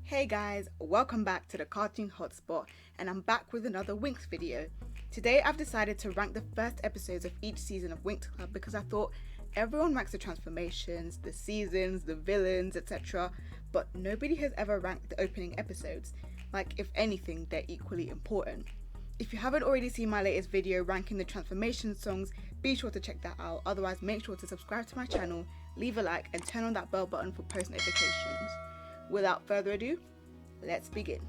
Hey guys, welcome back to the Cartoon Hotspot, and I'm back with another Winx video. Today I've decided to rank the first episodes of each season of Winx Club because I thought everyone ranks the transformations, the seasons, the villains, etc. But nobody has ever ranked the opening episodes. Like, if anything, they're equally important. If you haven't already seen my latest video ranking the transformation songs, be sure to check that out. Otherwise, make sure to subscribe to my channel, leave a like, and turn on that bell button for post notifications. Without further ado, let's begin.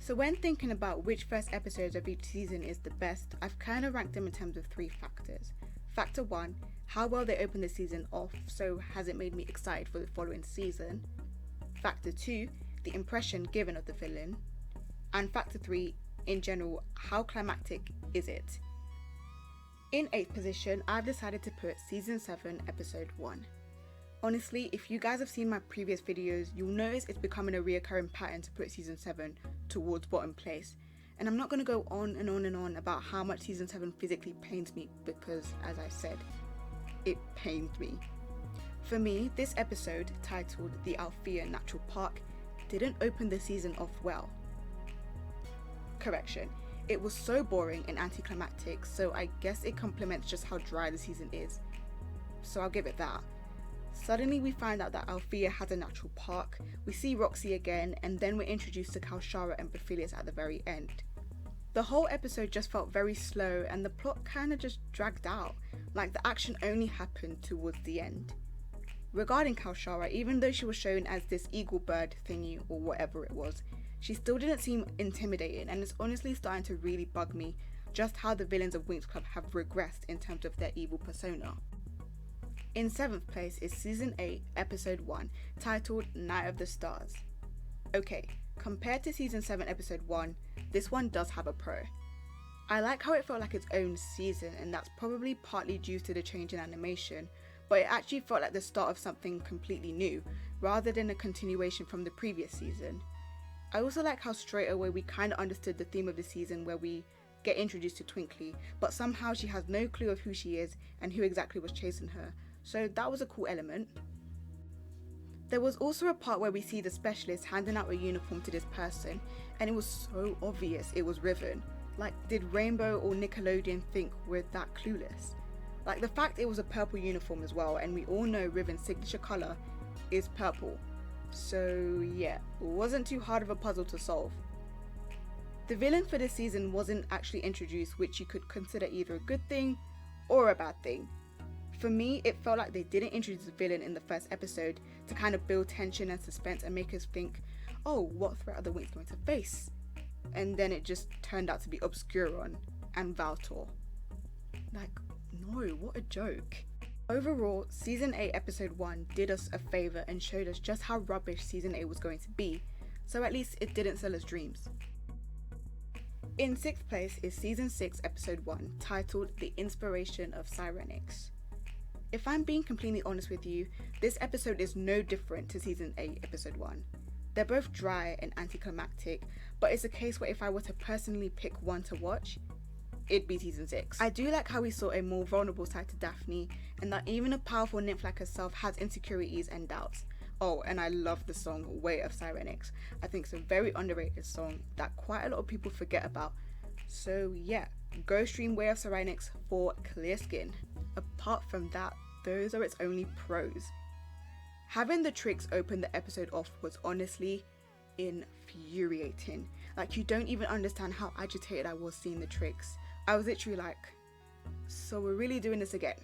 So when thinking about which first episodes of each season is the best, I've kind of ranked them in terms of three factors. Factor 1, how well they open the season off, so has it made me excited for the following season? Factor 2, the impression given of the villain. And Factor 3, in general, how climactic is it? In 8th position, I've decided to put Season 7, Episode 1. Honestly, if you guys have seen my previous videos, you'll notice it's becoming a reoccurring pattern to put Season 7 towards bottom place. And I'm not going to go on and on and on about how much Season 7 physically pains me because, as I said, it pained me. For me, this episode, titled The Althea Natural Park, didn't open the season off well. Correction, it was so boring and anticlimactic, so I guess it complements just how dry the season is. So I'll give it that. Suddenly we find out that Althea has a natural park, we see Roxy again, and then we're introduced to Kalshara and Bephilius at the very end. The whole episode just felt very slow and the plot kinda just dragged out, like the action only happened towards the end. Regarding Kalshara, even though she was shown as this eagle bird thingy or whatever it was, she still didn't seem intimidating, and it's honestly starting to really bug me just how the villains of Winx Club have regressed in terms of their evil persona. In 7th place is Season 8, Episode 1, titled Night of the Stars. Okay, compared to Season 7, Episode 1, this one does have a pro. I like how it felt like its own season, and that's probably partly due to the change in animation, but it actually felt like the start of something completely new, rather than a continuation from the previous season. I also like how straight away we kinda understood the theme of the season, where we get introduced to Twinkly, but somehow she has no clue of who she is and who exactly was chasing her. So that was a cool element. There was also a part where we see the specialist handing out a uniform to this person, and it was so obvious it was Riven. Like, did Rainbow or Nickelodeon think we're that clueless? Like, the fact it was a purple uniform as well, and we all know Riven's signature colour is purple. So yeah, it wasn't too hard of a puzzle to solve. The villain for this season wasn't actually introduced, which you could consider either a good thing or a bad thing. For me, it felt like they didn't introduce the villain in the first episode to kind of build tension and suspense and make us think, oh, what threat are the Winx going to face? And then it just turned out to be Obscuron and Valtor. Like, no, what a joke. Overall, Season 8 Episode 1 did us a favour and showed us just how rubbish Season 8 was going to be, so at least it didn't sell us dreams. In 6th place is Season 6 Episode 1, titled The Inspiration of Sirenix. If I'm being completely honest with you, this episode is no different to Season 8 Episode 1. They're both dry and anticlimactic, but it's a case where if I were to personally pick one to watch, it'd be Season 6. I do like how we saw a more vulnerable side to Daphne, and that even a powerful nymph like herself has insecurities and doubts. Oh, and I love the song Way of Sirenix. I think it's a very underrated song that quite a lot of people forget about. So yeah, go stream Way of Sirenix for clear skin. Apart from that, those are its only pros. Having the tricks open the episode off was honestly infuriating. Like, you don't even understand how agitated I was seeing the tricks. I was literally like, so we're really doing this again?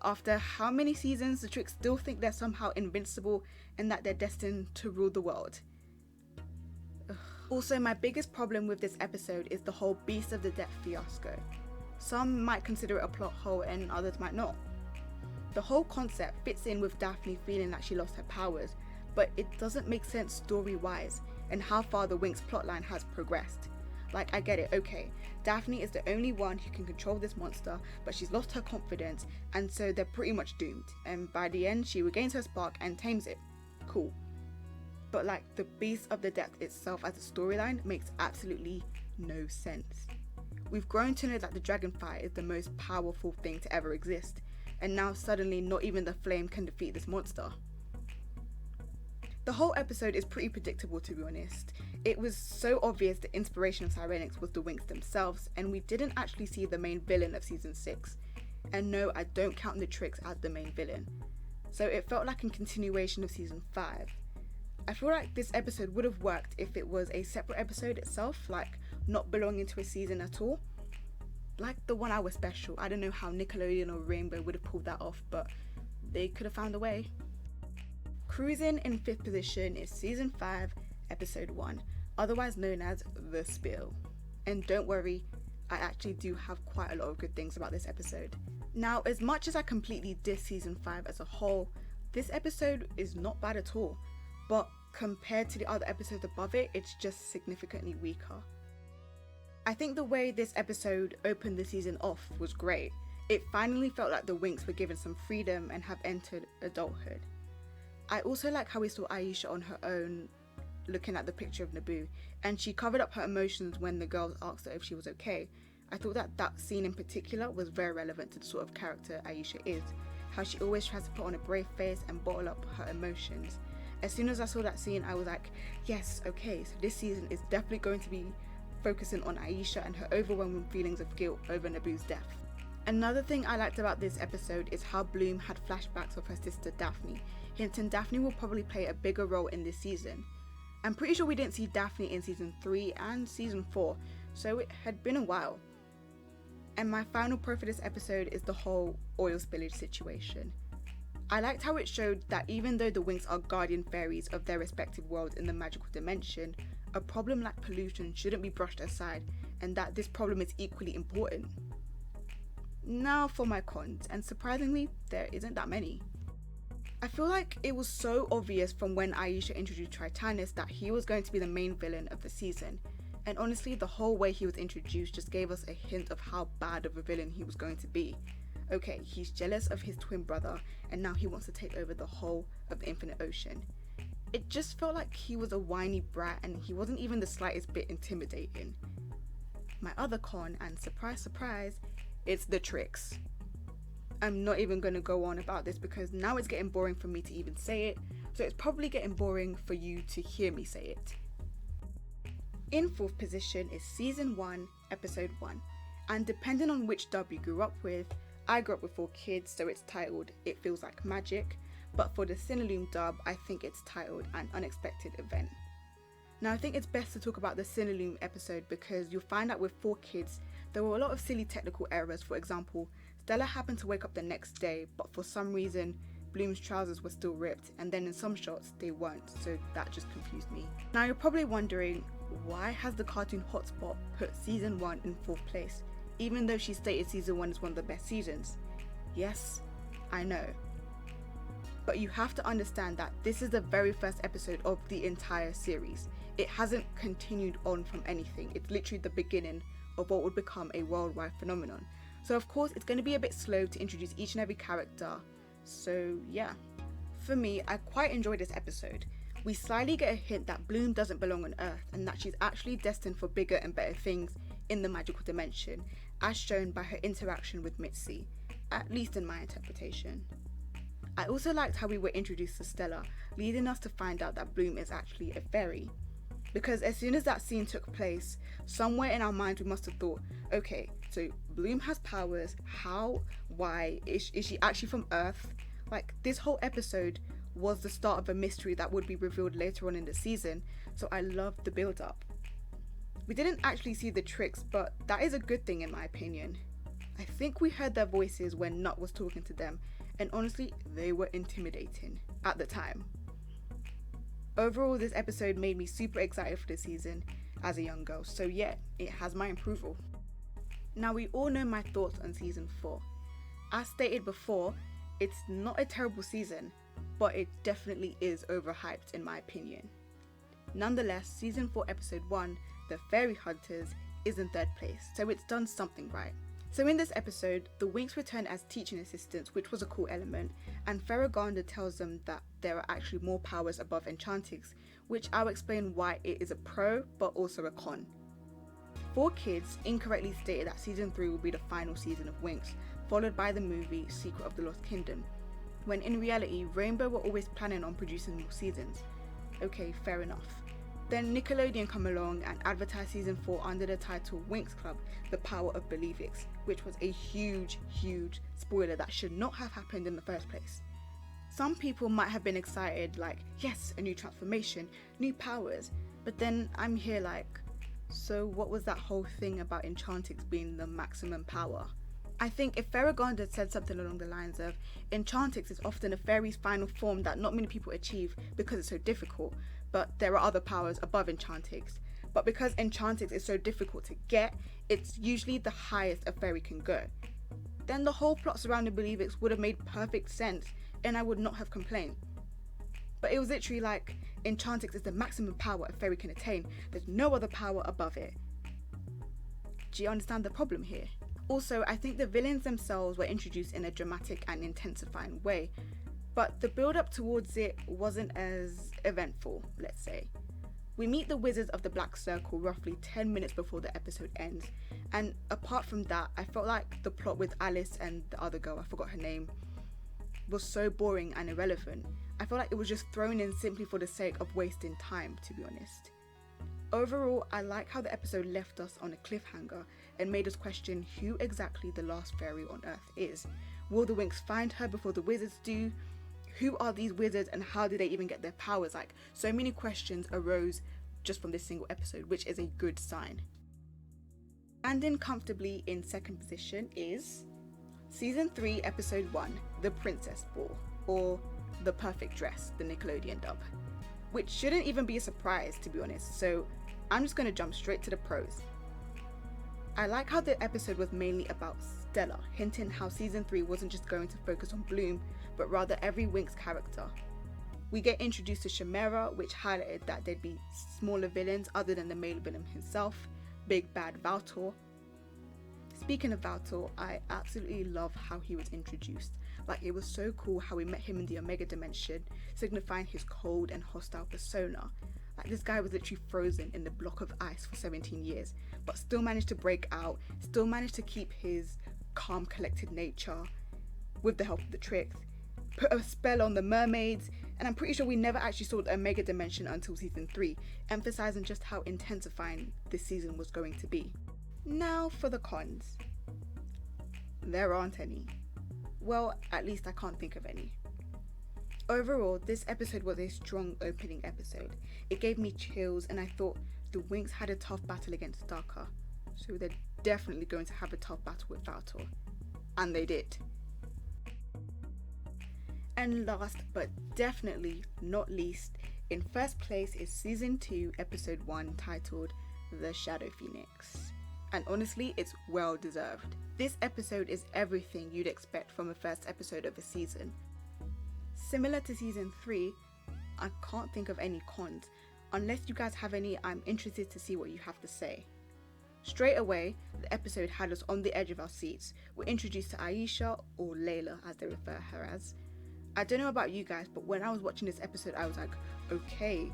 After how many seasons, the tricks still think they're somehow invincible and that they're destined to rule the world. Ugh. Also, my biggest problem with this episode is the whole Beast of the Depth fiasco. Some might consider it a plot hole and others might not. The whole concept fits in with Daphne feeling that she lost her powers, but it doesn't make sense story-wise and how far the Winx plotline has progressed. Like, I get it, okay, Daphne is the only one who can control this monster, but she's lost her confidence, and so they're pretty much doomed, and by the end she regains her spark and tames it. Cool. But like, the Beast of the Depth itself as a storyline makes absolutely no sense. We've grown to know that the dragonfire is the most powerful thing to ever exist, and now suddenly not even the flame can defeat this monster. The whole episode is pretty predictable, to be honest. It was so obvious the inspiration of Sirenix was the Winx themselves, and we didn't actually see the main villain of season 6. And no, I don't count the Tricks as the main villain. So it felt like a continuation of season 5. I feel like this episode would have worked if it was a separate episode itself, like not belonging to a season at all. Like the 1 hour special. I don't know how Nickelodeon or Rainbow would have pulled that off, but they could have found a way. Cruising in 5th position is season 5, episode 1, otherwise known as The Spill. And don't worry, I actually do have quite a lot of good things about this episode. Now, as much as I completely diss season 5 as a whole, this episode is not bad at all, but compared to the other episodes above it, it's just significantly weaker. I think the way this episode opened the season off was great. It finally felt like the Winx were given some freedom and have entered adulthood. I also like how we saw Aisha on her own looking at the picture of Naboo, and she covered up her emotions when the girls asked her if she was okay. I thought that scene in particular was very relevant to the sort of character Aisha is, how she always tries to put on a brave face and bottle up her emotions. As soon as I saw that scene, I was like, yes, okay, so this season is definitely going to be focusing on Aisha and her overwhelming feelings of guilt over Naboo's death. Another thing I liked about this episode is how Bloom had flashbacks of her sister Daphne, hinting Daphne will probably play a bigger role in this season. I'm pretty sure we didn't see Daphne in season 3 and season 4, so it had been a while. And my final pro for this episode is the whole oil spillage situation. I liked how it showed that even though the Winx are guardian fairies of their respective worlds in the magical dimension, a problem like pollution shouldn't be brushed aside, and that this problem is equally important. Now for my cons, and surprisingly, there isn't that many. I feel like it was so obvious from when Aisha introduced Tritanus that he was going to be the main villain of the season, and honestly the whole way he was introduced just gave us a hint of how bad of a villain he was going to be. Okay, he's jealous of his twin brother, and now he wants to take over the whole of the Infinite Ocean. It just felt like he was a whiny brat, and he wasn't even the slightest bit intimidating. My other con, and surprise surprise, it's the Tricks. I'm not even going to go on about this because now it's getting boring for me to even say it, so it's probably getting boring for you to hear me say it. In 4th position is season 1, episode 1, and depending on which dub you grew up with, I grew up with 4 Kids, so it's titled It Feels Like Magic, but for the Cinelume dub, I think it's titled An Unexpected Event. Now I think it's best to talk about the Cinelume episode because you'll find out with 4 Kids, there were a lot of silly technical errors. For example, Stella happened to wake up the next day, but for some reason, Bloom's trousers were still ripped, and then in some shots, they weren't, so that just confused me. Now you're probably wondering, why has the Cartoon Hotspot put season 1 in 4th place, even though she stated season 1 is one of the best seasons? Yes, I know. But you have to understand that this is the very first episode of the entire series. It hasn't continued on from anything. It's literally the beginning of what would become a worldwide phenomenon. So of course it's going to be a bit slow to introduce each and every character. So yeah. For me, I quite enjoyed this episode. We slyly get a hint that Bloom doesn't belong on Earth and that she's actually destined for bigger and better things in the magical dimension, as shown by her interaction with Mitzi, at least in my interpretation. I also liked how we were introduced to Stella, leading us to find out that Bloom is actually a fairy. Because as soon as that scene took place, somewhere in our minds we must have thought, okay, so Bloom has powers, how, why, is she actually from Earth? Like, this whole episode was the start of a mystery that would be revealed later on in the season, so I loved the build up. We didn't actually see the Tricks, but that is a good thing in my opinion. I think we heard their voices when Nut was talking to them, and honestly, they were intimidating at the time. Overall, this episode made me super excited for the season as a young girl, so yeah, it has my approval. Now we all know my thoughts on season 4. As stated before, it's not a terrible season, but it definitely is overhyped in my opinion. Nonetheless, season 4 episode 1, The Fairy Hunters, is in 3rd place, so it's done something right. So in this episode, the Winx return as teaching assistants, which was a cool element, and Ferraganda tells them that there are actually more powers above Enchantix, which I'll explain why it is a pro, but also a con. 4 Kids incorrectly stated that season 3 will be the final season of Winx, followed by the movie Secret of the Lost Kingdom, when in reality, Rainbow were always planning on producing more seasons. Okay, fair enough. Then Nickelodeon come along and advertise season 4 under the title Winx Club, The Power of Believix, which was a huge spoiler that should not have happened in the first place. Some people might have been excited, like, yes, a new transformation, new powers, but then I'm here like, so what was that whole thing about Enchantix being the maximum power? I think if Ferragamo had said something along the lines of, Enchantix is often a fairy's final form that not many people achieve because it's so difficult, but there are other powers above Enchantix. But because Enchantix is so difficult to get, it's usually the highest a fairy can go. Then the whole plot surrounding Believix would have made perfect sense, and I would not have complained. But it was literally like, Enchantix is the maximum power a fairy can attain. There's no other power above it. Do you understand the problem here? Also, I think the villains themselves were introduced in a dramatic and intensifying way, but the build up towards it wasn't as eventful, let's say. We meet the Wizards of the Black Circle roughly 10 minutes before the episode ends, and apart from that, I felt like the plot with Alice and the other girl, I forgot her name, was so boring and irrelevant. I felt like it was just thrown in simply for the sake of wasting time, to be honest. Overall, I like how the episode left us on a cliffhanger and made us question who exactly the last fairy on Earth is. Will the Winx find her before the Wizards do? Who are these wizards and how did they even get their powers? Like, so many questions arose just from this single episode, which is a good sign. Standing comfortably in second position is Season 3, Episode 1, The Princess Ball, or The Perfect Dress, the Nickelodeon dub. Which shouldn't even be a surprise, to be honest, so I'm just going to jump straight to the pros. I like how the episode was mainly about Stella, hinting how Season 3 wasn't just going to focus on Bloom, but rather every Winx character. We get introduced to Chimera, which highlighted that there'd be smaller villains other than the male villain himself, Big Bad Valtor. Speaking of Valtor, I absolutely love how he was introduced. Like, it was so cool how we met him in the Omega Dimension, signifying his cold and hostile persona. Like, this guy was literally frozen in the block of ice for 17 years, but still managed to break out, still managed to keep his calm, collected nature with the help of the Tricks, put a spell on the mermaids, and I'm pretty sure we never actually saw the Omega Dimension until Season 3, emphasizing just how intensifying this season was going to be. Now for the cons. There aren't any. Well, at least I can't think of any. Overall, this episode was a strong opening episode. It gave me chills and I thought the Winx had a tough battle against Darker, so they're definitely going to have a tough battle with Valtor. And they did. And last but definitely not least, in first place is Season 2, Episode 1, titled The Shadow Phoenix. And honestly, it's well deserved. This episode is everything you'd expect from a first episode of a season. Similar to Season 3, I can't think of any cons. Unless you guys have any, I'm interested to see what you have to say. Straight away, the episode had us on the edge of our seats. We're introduced to Aisha, or Layla as they refer her as. I don't know about you guys, but when I was watching this episode, I was like, okay,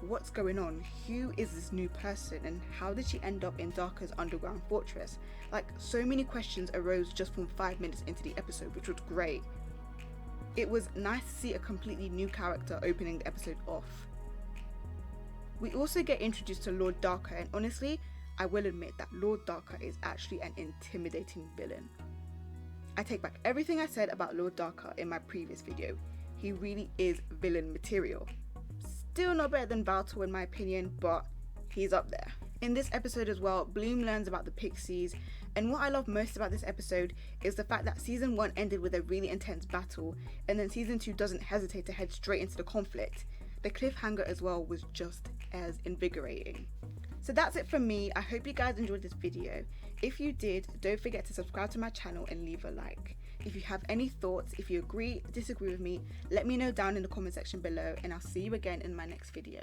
what's going on? Who is this new person and how did she end up in Darker's underground fortress? Like, so many questions arose just from 5 minutes into the episode, which was great. It was nice to see a completely new character opening the episode off. We also get introduced to Lord Darker, and honestly, I will admit that Lord Darker is actually an intimidating villain. I take back everything I said about Lord Darker in my previous video. He really is villain material. Still not better than Valtor in my opinion, but he's up there. In this episode as well, Bloom learns about the Pixies, and what I love most about this episode is the fact that Season 1 ended with a really intense battle, and then Season 2 doesn't hesitate to head straight into the conflict. The cliffhanger as well was just as invigorating. So that's it from me. I hope you guys enjoyed this video. If you did, don't forget to subscribe to my channel and leave a like. If you have any thoughts, if you agree, disagree with me, let me know down in the comment section below, and I'll see you again in my next video.